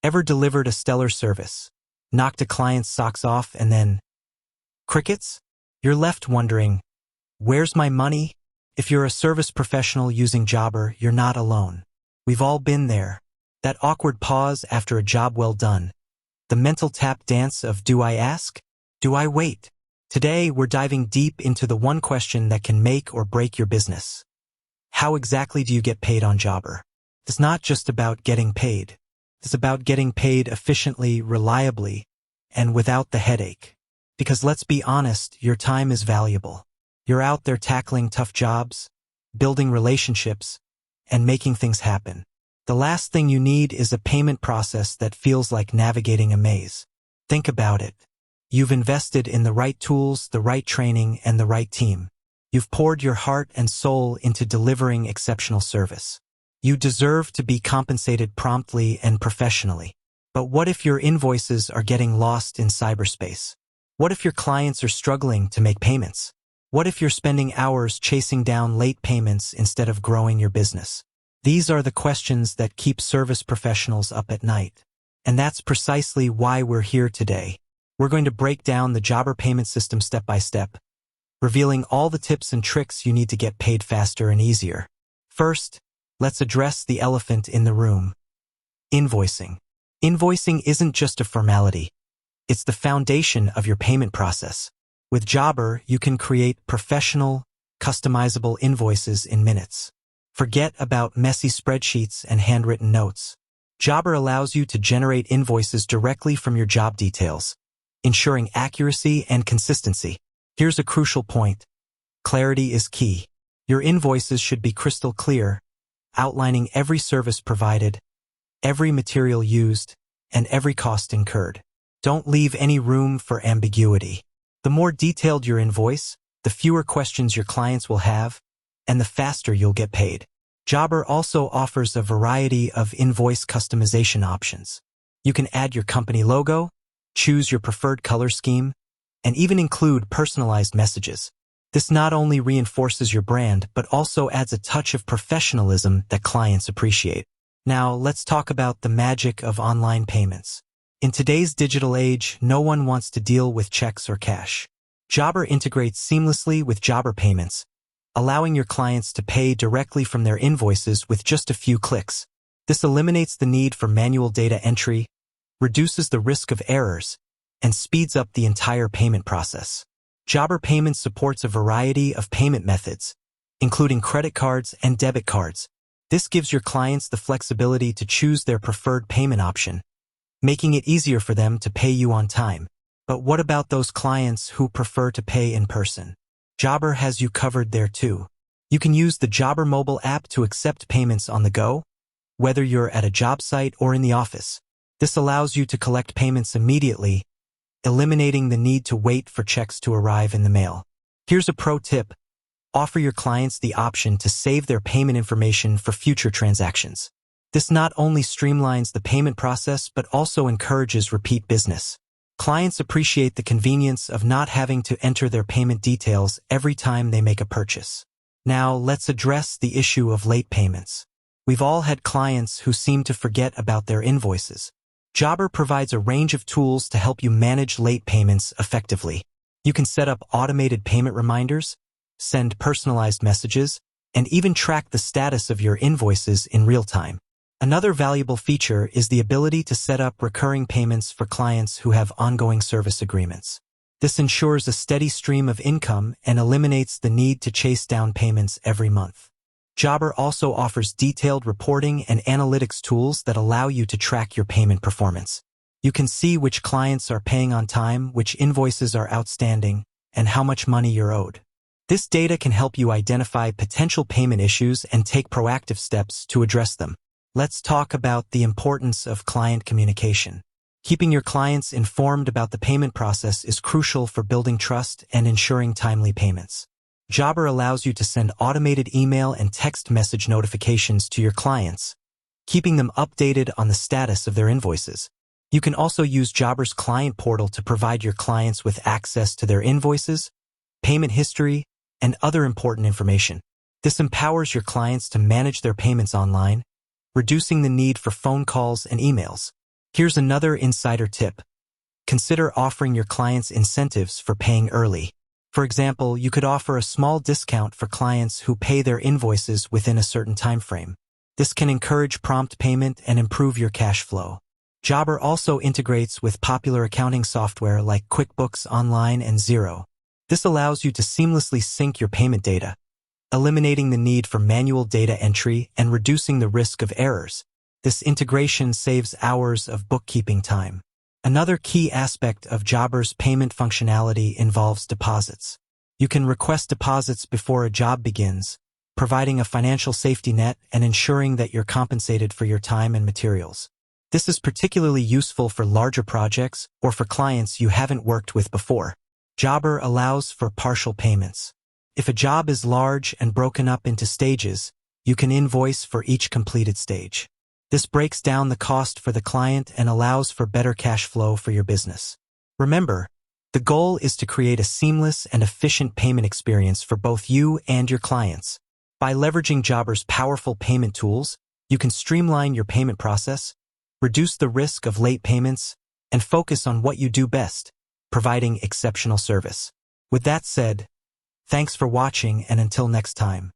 Ever delivered a stellar service, knocked a client's socks off, and then crickets? You're left wondering, where's my money? If you're a service professional using Jobber, you're not alone. We've all been there. That awkward pause after a job well done. The mental tap dance of do I ask? Do I wait? Today, we're diving deep into the one question that can make or break your business. How exactly do you get paid on Jobber? It's not just about getting paid. It's about getting paid efficiently, reliably, and without the headache. Because let's be honest, your time is valuable. You're out there tackling tough jobs, building relationships, and making things happen. The last thing you need is a payment process that feels like navigating a maze. Think about it. You've invested in the right tools, the right training, and the right team. You've poured your heart and soul into delivering exceptional service. You deserve to be compensated promptly and professionally. But what if your invoices are getting lost in cyberspace? What if your clients are struggling to make payments? What if you're spending hours chasing down late payments instead of growing your business? These are the questions that keep service professionals up at night. And that's precisely why we're here today. We're going to break down the Jobber payment system step by step, revealing all the tips and tricks you need to get paid faster and easier. First, let's address the elephant in the room. Invoicing. Invoicing isn't just a formality. It's the foundation of your payment process. With Jobber, you can create professional, customizable invoices in minutes. Forget about messy spreadsheets and handwritten notes. Jobber allows you to generate invoices directly from your job details, ensuring accuracy and consistency. Here's a crucial point. Clarity is key. Your invoices should be crystal clear, outlining every service provided, every material used, and every cost incurred. Don't leave any room for ambiguity. The more detailed your invoice, the fewer questions your clients will have, and the faster you'll get paid. Jobber also offers a variety of invoice customization options. You can add your company logo, choose your preferred color scheme, and even include personalized messages. This not only reinforces your brand, but also adds a touch of professionalism that clients appreciate. Now, let's talk about the magic of online payments. In today's digital age, no one wants to deal with checks or cash. Jobber integrates seamlessly with Jobber payments, allowing your clients to pay directly from their invoices with just a few clicks. This eliminates the need for manual data entry, reduces the risk of errors, and speeds up the entire payment process. Jobber Payments supports a variety of payment methods, including credit cards and debit cards. This gives your clients the flexibility to choose their preferred payment option, making it easier for them to pay you on time. But what about those clients who prefer to pay in person? Jobber has you covered there too. You can use the Jobber mobile app to accept payments on the go, whether you're at a job site or in the office. This allows you to collect payments immediately, eliminating the need to wait for checks to arrive in the mail. Here's a pro tip. Offer your clients the option to save their payment information for future transactions. This not only streamlines the payment process, but also encourages repeat business. Clients appreciate the convenience of not having to enter their payment details every time they make a purchase. Now, let's address the issue of late payments. We've all had clients who seem to forget about their invoices. Jobber provides a range of tools to help you manage late payments effectively. You can set up automated payment reminders, send personalized messages, and even track the status of your invoices in real time. Another valuable feature is the ability to set up recurring payments for clients who have ongoing service agreements. This ensures a steady stream of income and eliminates the need to chase down payments every month. Jobber also offers detailed reporting and analytics tools that allow you to track your payment performance. You can see which clients are paying on time, which invoices are outstanding, and how much money you're owed. This data can help you identify potential payment issues and take proactive steps to address them. Let's talk about the importance of client communication. Keeping your clients informed about the payment process is crucial for building trust and ensuring timely payments. Jobber allows you to send automated email and text message notifications to your clients, keeping them updated on the status of their invoices. You can also use Jobber's client portal to provide your clients with access to their invoices, payment history, and other important information. This empowers your clients to manage their payments online, reducing the need for phone calls and emails. Here's another insider tip. Consider offering your clients incentives for paying early. For example, you could offer a small discount for clients who pay their invoices within a certain time frame. This can encourage prompt payment and improve your cash flow. Jobber also integrates with popular accounting software like QuickBooks Online and Xero. This allows you to seamlessly sync your payment data, eliminating the need for manual data entry and reducing the risk of errors. This integration saves hours of bookkeeping time. Another key aspect of Jobber's payment functionality involves deposits. You can request deposits before a job begins, providing a financial safety net and ensuring that you're compensated for your time and materials. This is particularly useful for larger projects or for clients you haven't worked with before. Jobber allows for partial payments. If a job is large and broken up into stages, you can invoice for each completed stage. This breaks down the cost for the client and allows for better cash flow for your business. Remember, the goal is to create a seamless and efficient payment experience for both you and your clients. By leveraging Jobber's powerful payment tools, you can streamline your payment process, reduce the risk of late payments, and focus on what you do best, providing exceptional service. With that said, thanks for watching, and until next time.